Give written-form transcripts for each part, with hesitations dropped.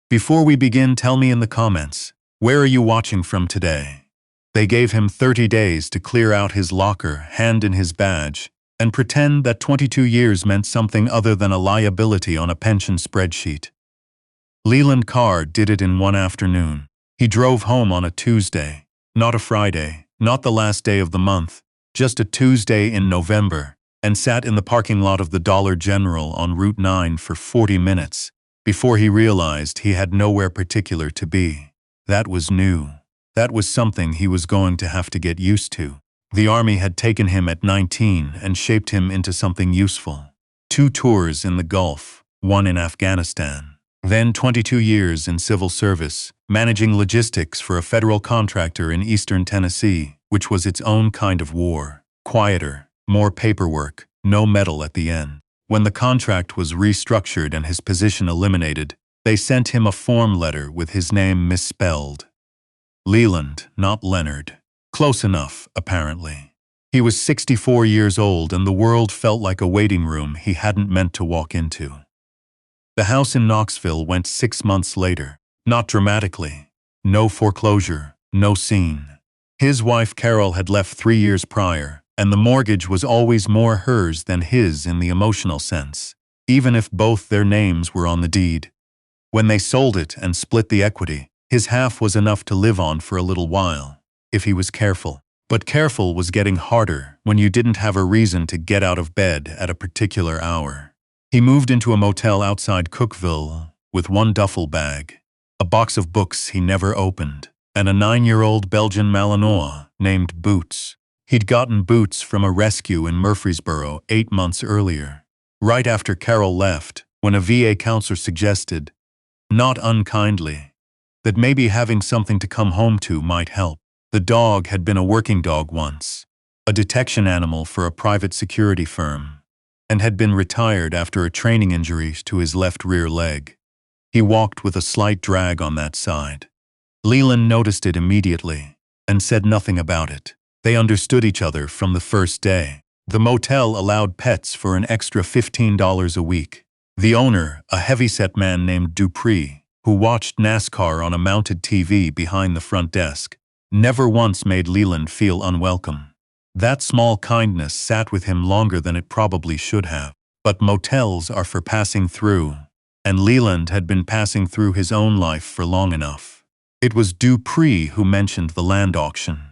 Before we begin, tell me in the comments, where are you watching from today? They gave him 30 days to clear out his locker, hand in his badge, and pretend that 22 years meant something other than a liability on a pension spreadsheet. Leland Carr did it in one afternoon. He drove home on a Tuesday, not a Friday, not the last day of the month, just a Tuesday in November, and sat in the parking lot of the Dollar General on Route 9 for 40 minutes before he realized he had nowhere particular to be. That was new. That was something he was going to have to get used to. The army had taken him at 19 and shaped him into something useful. 2 tours in the Gulf, 1 in Afghanistan. Then 22 years in civil service, managing logistics for a federal contractor in eastern Tennessee, which was its own kind of war. Quieter, more paperwork, no medal at the end. When the contract was restructured and his position eliminated, they sent him a form letter with his name misspelled. Leland, not Leonard. Close enough, apparently. He was 64 years old and the world felt like a waiting room he hadn't meant to walk into. The house in Knoxville went 6 months later. Not dramatically. No foreclosure, no scene. His wife Carol had left 3 years prior, and the mortgage was always more hers than his in the emotional sense, even if both their names were on the deed. When they sold it and split the equity, his half was enough to live on for a little while, if he was careful. But careful was getting harder when you didn't have a reason to get out of bed at a particular hour. He moved into a motel outside Cookeville with 1 duffel bag, a box of books he never opened, and a 9-year-old Belgian Malinois named Boots. He'd gotten Boots from a rescue in Murfreesboro 8 months earlier, right after Carol left, when a VA counselor suggested, not unkindly, that maybe having something to come home to might help. The dog had been a working dog once, a detection animal for a private security firm, and had been retired after a training injury to his left rear leg. He walked with a slight drag on that side. Leland noticed it immediately and said nothing about it. They understood each other from the first day. The motel allowed pets for an extra $15 a week. The owner, a heavyset man named Dupree, who watched NASCAR on a mounted TV behind the front desk, never once made Leland feel unwelcome. That small kindness sat with him longer than it probably should have. But motels are for passing through, and Leland had been passing through his own life for long enough. It was Dupree who mentioned the land auction.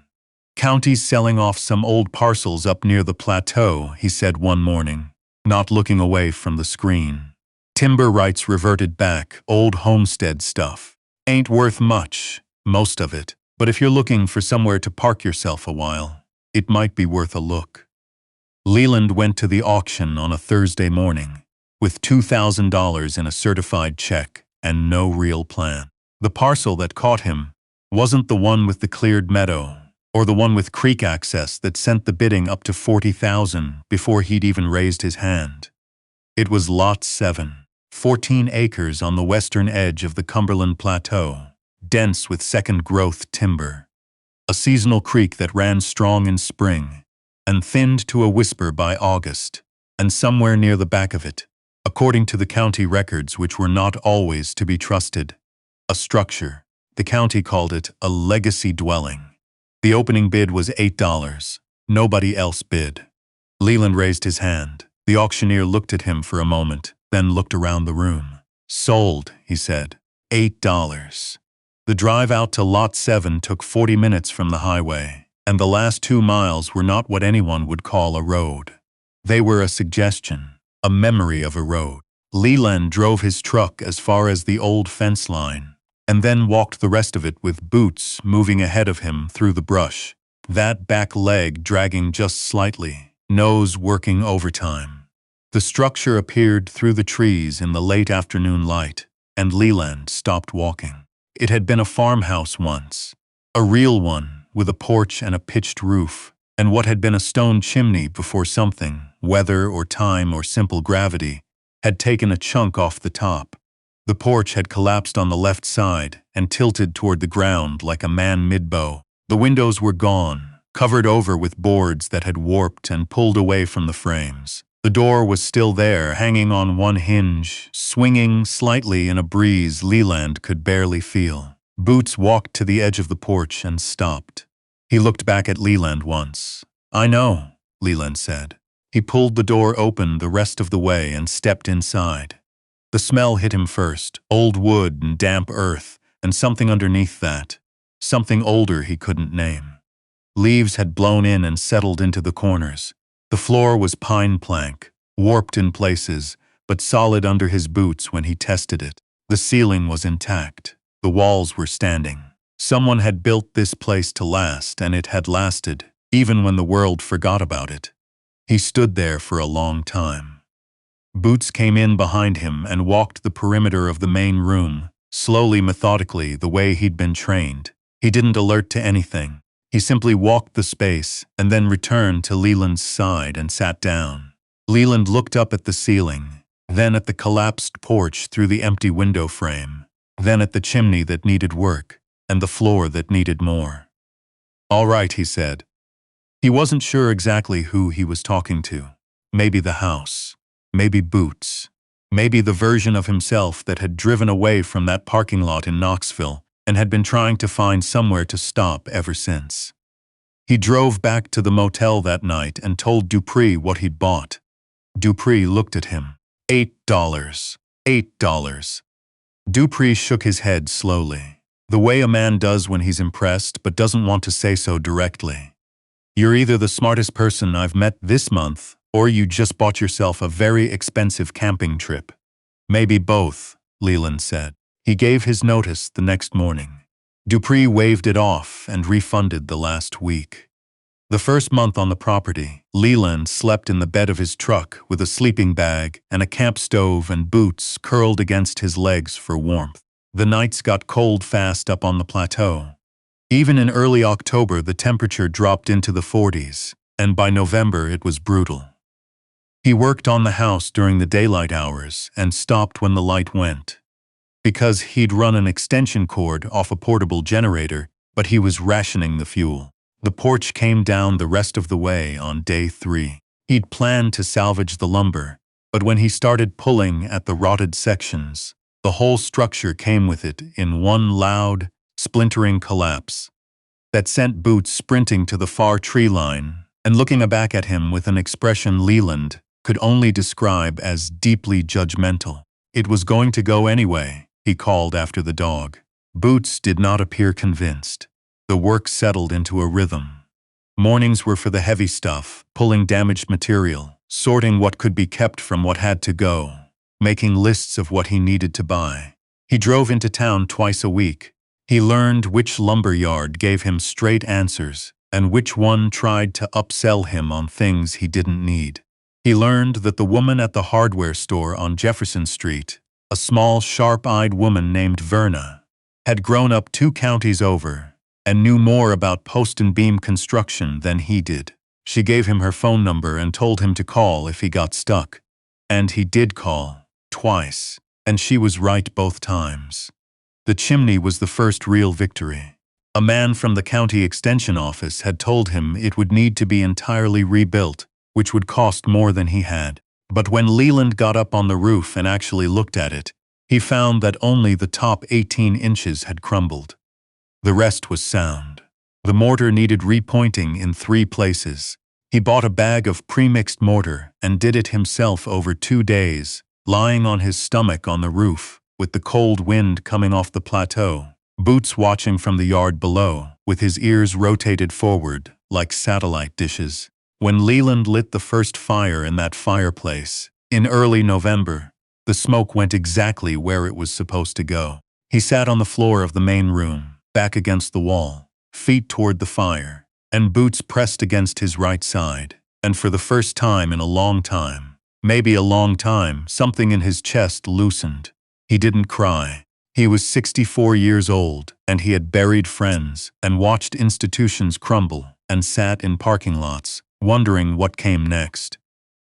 County's selling off some old parcels up near the plateau, he said one morning, not looking away from the screen. Timber rights reverted back, old homestead stuff. Ain't worth much, most of it, but if you're looking for somewhere to park yourself a while, it might be worth a look. Leland went to the auction on a Thursday morning, with $2,000 in a certified check and no real plan. The parcel that caught him wasn't the one with the cleared meadow, or the one with creek access that sent the bidding up to $40,000 before he'd even raised his hand. It was Lot 7, 14 acres on the western edge of the Cumberland Plateau, dense with second-growth timber. A seasonal creek that ran strong in spring and thinned to a whisper by August, and somewhere near the back of it, according to the county records which were not always to be trusted, a structure. The county called it a legacy dwelling. The opening bid was $8. Nobody else bid. Leland raised his hand. The auctioneer looked at him for a moment, then looked around the room. Sold, he said. $8. The drive out to Lot 7 took 40 minutes from the highway, and the last 2 miles were not what anyone would call a road. They were a suggestion, a memory of a road. Leland drove his truck as far as the old fence line, and then walked the rest of it with Boots moving ahead of him through the brush, that back leg dragging just slightly, nose working overtime. The structure appeared through the trees in the late afternoon light, and Leland stopped walking. It had been a farmhouse once, a real one with a porch and a pitched roof, and what had been a stone chimney before something, weather or time or simple gravity, had taken a chunk off the top. The porch had collapsed on the left side and tilted toward the ground like a man mid-bow. The windows were gone, covered over with boards that had warped and pulled away from the frames. The door was still there, hanging on one hinge, swinging slightly in a breeze Leland could barely feel. Boots walked to the edge of the porch and stopped. He looked back at Leland once. "I know," Leland said. He pulled the door open the rest of the way and stepped inside. The smell hit him first, old wood and damp earth, and something underneath that. Something older he couldn't name. Leaves had blown in and settled into the corners. The floor was pine plank, warped in places, but solid under his boots when he tested it. The ceiling was intact. The walls were standing. Someone had built this place to last, and it had lasted, even when the world forgot about it. He stood there for a long time. Boots came in behind him and walked the perimeter of the main room, slowly, methodically, the way he'd been trained. He didn't alert to anything. He simply walked the space and then returned to Leland's side and sat down. Leland looked up at the ceiling, then at the collapsed porch through the empty window frame, then at the chimney that needed work, and the floor that needed more. "All right," he said. He wasn't sure exactly who he was talking to. Maybe the house. Maybe Boots. Maybe the version of himself that had driven away from that parking lot in Knoxville and had been trying to find somewhere to stop ever since. He drove back to the motel that night and told Dupree what he'd bought. Dupree looked at him. $8. $8. Dupree shook his head slowly, the way a man does when he's impressed but doesn't want to say so directly. "You're either the smartest person I've met this month, or you just bought yourself a very expensive camping trip." "Maybe both," Leland said. He gave his notice the next morning. Dupree waved it off and refunded the last week. The first month on the property, Leland slept in the bed of his truck with a sleeping bag and a camp stove and Boots curled against his legs for warmth. The nights got cold fast up on the plateau. Even in early October, the temperature dropped into the 40s, and by November it was brutal. He worked on the house during the daylight hours and stopped when the light went. Because he'd run an extension cord off a portable generator, but he was rationing the fuel. The porch came down the rest of the way on day 3. He'd planned to salvage the lumber, but when he started pulling at the rotted sections, the whole structure came with it in one loud, splintering collapse that sent Boots sprinting to the far tree line and looking back at him with an expression Leland could only describe as deeply judgmental. It was going to go anyway, he called after the dog. Boots did not appear convinced. The work settled into a rhythm. Mornings were for the heavy stuff, pulling damaged material, sorting what could be kept from what had to go, making lists of what he needed to buy. He drove into town twice a week. He learned which lumber yard gave him straight answers and which one tried to upsell him on things he didn't need. He learned that the woman at the hardware store on Jefferson Street, a small, sharp-eyed woman named Verna, had grown up 2 counties over and knew more about post and beam construction than he did. She gave him her phone number and told him to call if he got stuck. And he did call, twice, and she was right both times. The chimney was the first real victory. A man from the county extension office had told him it would need to be entirely rebuilt, which would cost more than he had. But when Leland got up on the roof and actually looked at it, he found that only the top 18 inches had crumbled. The rest was sound. The mortar needed repointing in 3 places. He bought a bag of pre-mixed mortar and did it himself over 2 days, lying on his stomach on the roof, with the cold wind coming off the plateau, Boots watching from the yard below, with his ears rotated forward like satellite dishes. When Leland lit the first fire in that fireplace, in early November, the smoke went exactly where it was supposed to go. He sat on the floor of the main room, back against the wall, feet toward the fire, and Boots pressed against his right side, and for the first time in a long time, maybe a long time, something in his chest loosened. He didn't cry. He was 64 years old, and he had buried friends and watched institutions crumble and sat in parking lots, wondering what came next.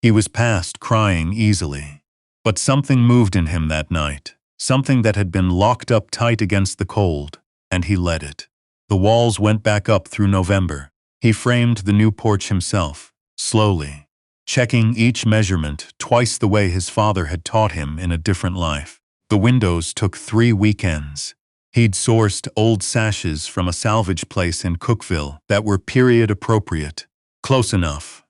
He was past crying easily. But something moved in him that night, something that had been locked up tight against the cold, and he let it. The walls went back up through November. He framed the new porch himself, slowly. checking each measurement twice the way his father had taught him in a different life. The windows took 3 weekends. He'd sourced old sashes from a salvage place in Cookville that were period-appropriate, close enough,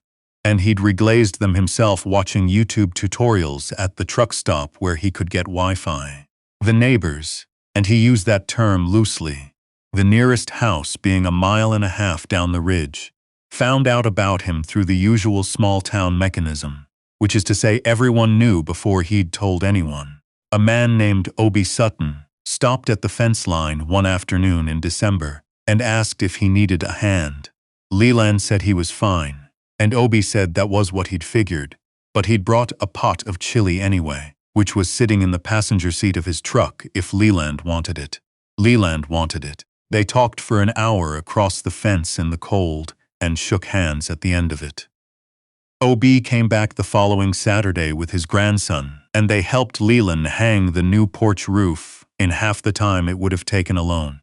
and he'd reglazed them himself watching YouTube tutorials at the truck stop where he could get Wi-Fi. The neighbors, and he used that term loosely, the nearest house being 1.5 miles down the ridge, found out about him through the usual small-town mechanism, which is to say everyone knew before he'd told anyone. A man named Obie Sutton stopped at the fence line one afternoon in December and asked if he needed a hand. Leland said he was fine, and Obie said that was what he'd figured, but he'd brought a pot of chili anyway, which was sitting in the passenger seat of his truck if Leland wanted it. Leland wanted it. They talked for an hour across the fence in the cold and shook hands at the end of it. Obie came back the following Saturday with his grandson, and they helped Leland hang the new porch roof in half the time it would have taken alone.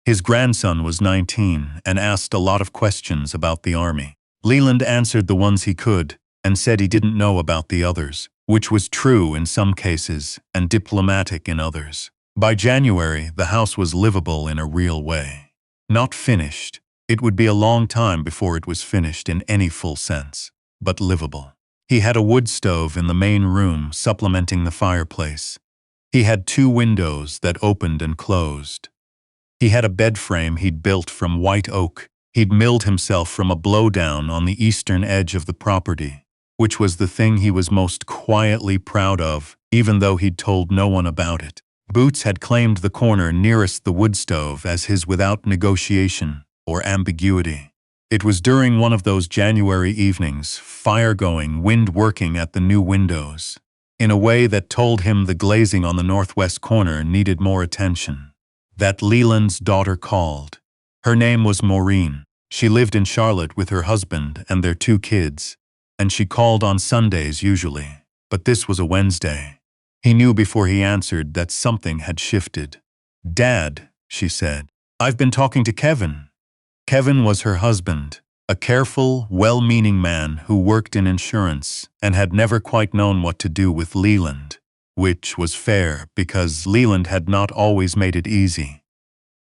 His grandson was 19 and asked a lot of questions about the army. Leland answered the ones he could and said he didn't know about the others, which was true in some cases and diplomatic in others. By January, the house was livable in a real way. Not finished. It would be a long time before it was finished in any full sense, but livable. He had a wood stove in the main room supplementing the fireplace. He had 2 windows that opened and closed. He had a bed frame he'd built from white oak. He'd milled himself from a blowdown on the eastern edge of the property, which was the thing he was most quietly proud of, even though he'd told no one about it. Boots had claimed the corner nearest the wood stove as his without negotiation or ambiguity. It was during one of those January evenings, fire going, wind working at the new windows, in a way that told him the glazing on the northwest corner needed more attention, that Leland's daughter called. Her name was Maureen. She lived in Charlotte with her husband and their 2 kids, and she called on Sundays usually, but this was a Wednesday. He knew before he answered that something had shifted. "Dad," she said, "I've been talking to Kevin." Kevin was her husband, a careful, well-meaning man who worked in insurance and had never quite known what to do with Leland, which was fair because Leland had not always made it easy.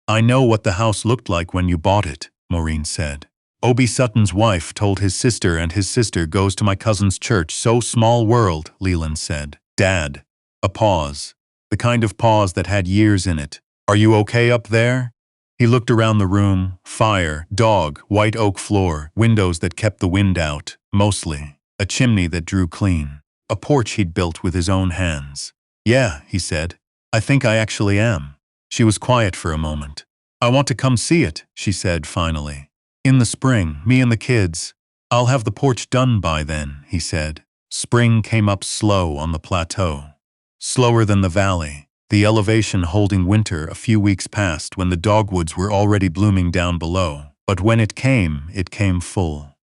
"I know what the house looked like when you bought it," Maureen said. "Obie Sutton's wife told his sister and his sister goes to my cousin's church, so small world," Leland said. "Dad." A pause. The kind of pause that had years in it. "Are you okay up there?" He looked around the room. Fire, dog, white oak floor, windows that kept the wind out, mostly. A chimney that drew clean. A porch he'd built with his own hands. "Yeah," he said. "I think I actually am." She was quiet for a moment. "I want to come see it," she said finally. "In the spring, me and the kids. I'll have the porch done by then," he said. Spring came up slow on the plateau. Slower than the valley, the elevation holding winter a few weeks past when the dogwoods were already blooming down below. But when it came full.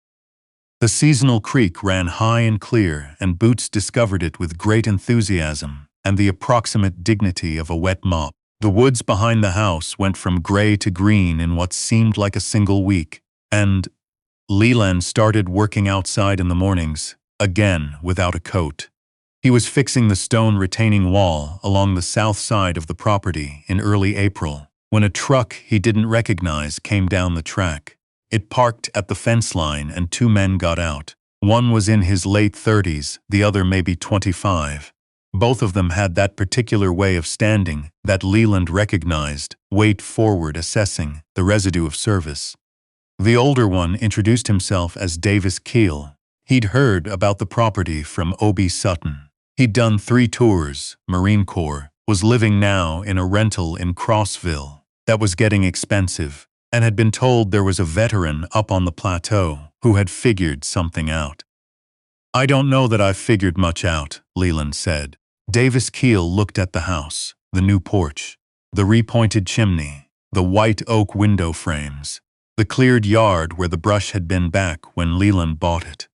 The seasonal creek ran high and clear, and Boots discovered it with great enthusiasm and the approximate dignity of a wet mop. The woods behind the house went from gray to green in what seemed like a single week, and Leland started working outside in the mornings, again without a coat. He was fixing the stone retaining wall along the south side of the property in early April when a truck he didn't recognize came down the track. It parked at the fence line and 2 men got out. One was in his late 30s, the other maybe 25. Both of them had that particular way of standing that Leland recognized, weight forward assessing the residue of service. The older one introduced himself as Davis Keel. He'd heard about the property from Obie Sutton. He'd done 3 tours, Marine Corps, was living now in a rental in Crossville that was getting expensive, and had been told there was a veteran up on the plateau who had figured something out. "I don't know that I've figured much out," Leland said. Davis Keel looked at the house, the new porch, the repointed chimney, the white oak window frames, the cleared yard where the brush had been back when Leland bought it.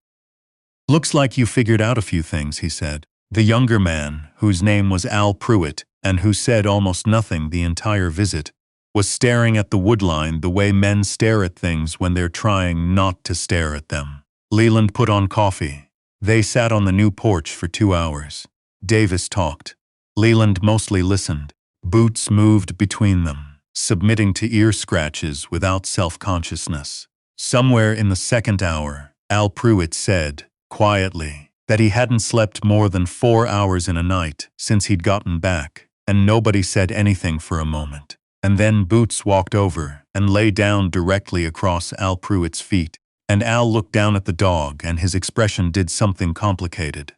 "Looks like you figured out a few things," he said. The younger man, whose name was Al Pruitt, and who said almost nothing the entire visit, was staring at the woodline the way men stare at things when they're trying not to stare at them. Leland put on coffee. They sat on the new porch for 2 hours. Davis talked. Leland mostly listened. Boots moved between them, submitting to ear scratches without self-consciousness. Somewhere in the second hour, Al Pruitt said, quietly, that he hadn't slept more than 4 hours in a night since he'd gotten back, and nobody said anything for a moment. And then Boots walked over and lay down directly across Al Pruitt's feet, and Al looked down at the dog and his expression did something complicated.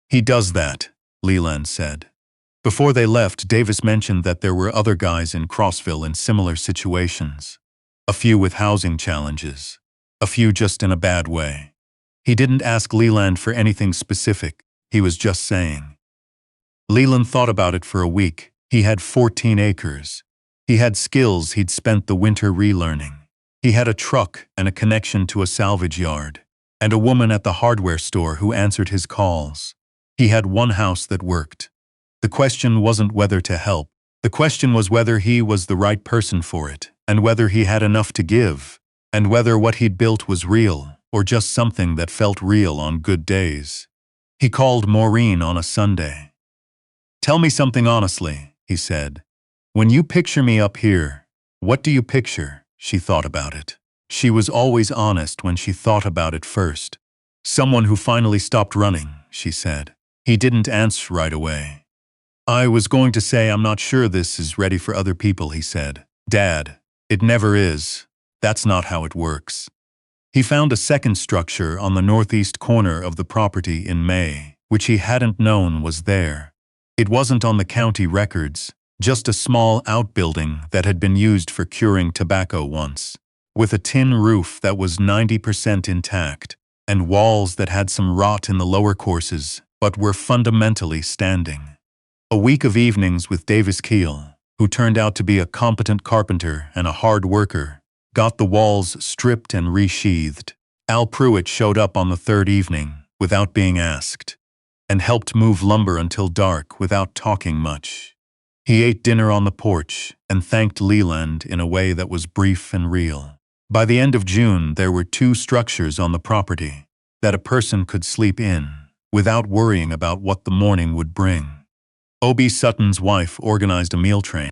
"He does that," Leland said. Before they left, Davis mentioned that there were other guys in Crossville in similar situations. A few with housing challenges. A few just in a bad way. He didn't ask Leland for anything specific, he was just saying. Leland thought about it for a week. He had 14 acres. He had skills he'd spent the winter relearning. He had a truck and a connection to a salvage yard, and a woman at the hardware store who answered his calls. He had one house that worked. The question wasn't whether to help. The question was whether he was the right person for it, and whether he had enough to give, and whether what he'd built was real, or just something that felt real on good days. He called Maureen on a Sunday. "Tell me something honestly," he said. "When you picture me up here, what do you picture?" She thought about it. She was always honest when she thought about it first. "Someone who finally stopped running," she said. He didn't answer right away. "I was going to say I'm not sure this is ready for other people," he said. "Dad, it never is. That's not how it works." He found a second structure on the northeast corner of the property in May, which he hadn't known was there. It wasn't on the county records, just a small outbuilding that had been used for curing tobacco once, with a tin roof that was 90% intact, and walls that had some rot in the lower courses, but were fundamentally standing. A week of evenings with Davis Keel, who turned out to be a competent carpenter and a hard worker, got the walls stripped and resheathed. Al Pruitt showed up on the third evening, without being asked, and helped move lumber until dark without talking much. He ate dinner on the porch and thanked Leland in a way that was brief and real. By the end of June, there were 2 structures on the property that a person could sleep in without worrying about what the morning would bring. O.B. Sutton's wife organized a meal train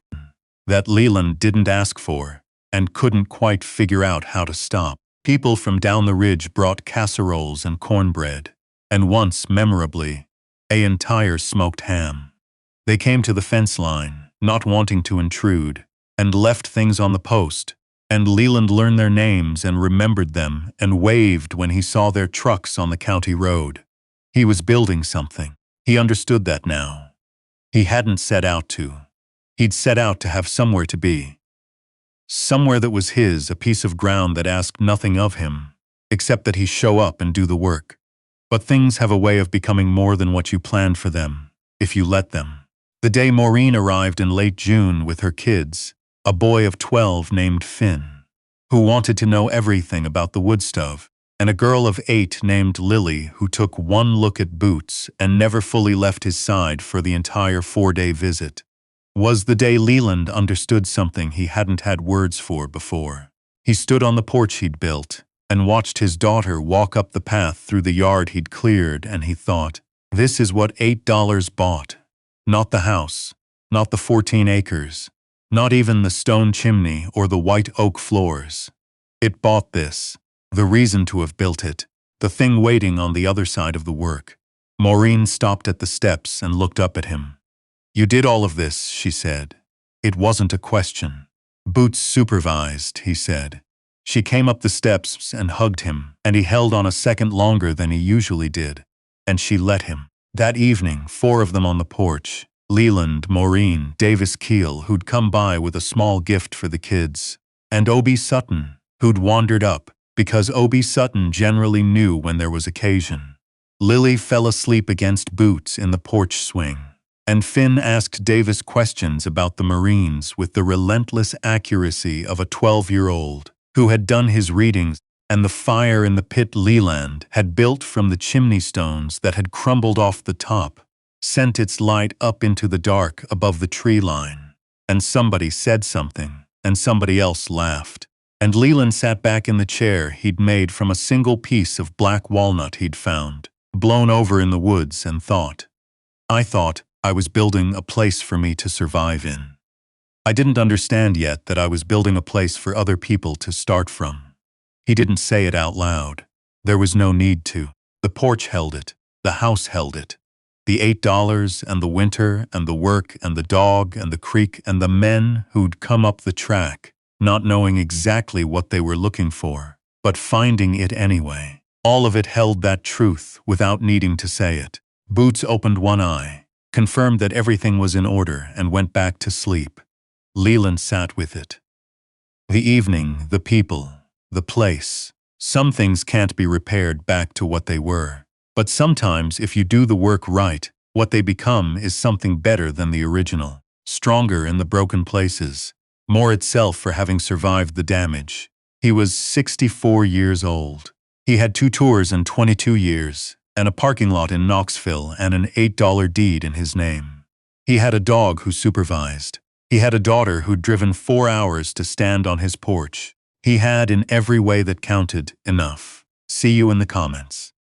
that Leland didn't ask for and couldn't quite figure out how to stop. People from down the ridge brought casseroles and cornbread, and once, memorably, an entire smoked ham. They came to the fence line, not wanting to intrude, and left things on the post, and Leland learned their names and remembered them and waved when he saw their trucks on the county road. He was building something. He understood that now. He hadn't set out to. He'd set out to have somewhere to be. Somewhere that was his, a piece of ground that asked nothing of him, except that he show up and do the work. But things have a way of becoming more than what you planned for them, if you let them. The day Maureen arrived in late June with her kids, a boy of 12 named Finn, who wanted to know everything about the wood stove, and a girl of 8 named Lily who took one look at Boots and never fully left his side for the entire 4-day visit, was the day Leland understood something he hadn't had words for before. He stood on the porch he'd built and watched his daughter walk up the path through the yard he'd cleared, and he thought, this is what $8 bought. Not the house, not the 14 acres, not even the stone chimney or the white oak floors. It bought this, the reason to have built it, the thing waiting on the other side of the work. Maureen stopped at the steps and looked up at him. "You did all of this," she said. It wasn't a question. "Boots supervised," he said. She came up the steps and hugged him, and he held on a second longer than he usually did, and she let him. That evening, 4 of them on the porch, Leland, Maureen, Davis Keel, who'd come by with a small gift for the kids, and O.B. Sutton, who'd wandered up, because O.B. Sutton generally knew when there was occasion. Lily fell asleep against Boots in the porch swing, and Finn asked Davis questions about the Marines with the relentless accuracy of a 12-year-old who had done his readings, and the fire in the pit Leland had built from the chimney stones that had crumbled off the top, sent its light up into the dark above the tree line. And somebody said something, and somebody else laughed. And Leland sat back in the chair he'd made from a single piece of black walnut he'd found, blown over in the woods, and thought. I thought I was building a place for me to survive in. I didn't understand yet that I was building a place for other people to start from. He didn't say it out loud. There was no need to. The porch held it. The house held it. The $8 and the winter and the work and the dog and the creek and the men who'd come up the track, not knowing exactly what they were looking for, but finding it anyway. All of it held that truth without needing to say it. Boots opened one eye, confirmed that everything was in order, and went back to sleep. Leland sat with it. The evening, the people, the place. Some things can't be repaired back to what they were. But sometimes, if you do the work right, what they become is something better than the original. Stronger in the broken places. More itself for having survived the damage. He was 64 years old. He had 2 tours in 22 years, and a parking lot in Knoxville and an $8 deed in his name. He had a dog who supervised. He had a daughter who'd driven 4 hours to stand on his porch. He had, in every way that counted, enough. See you in the comments.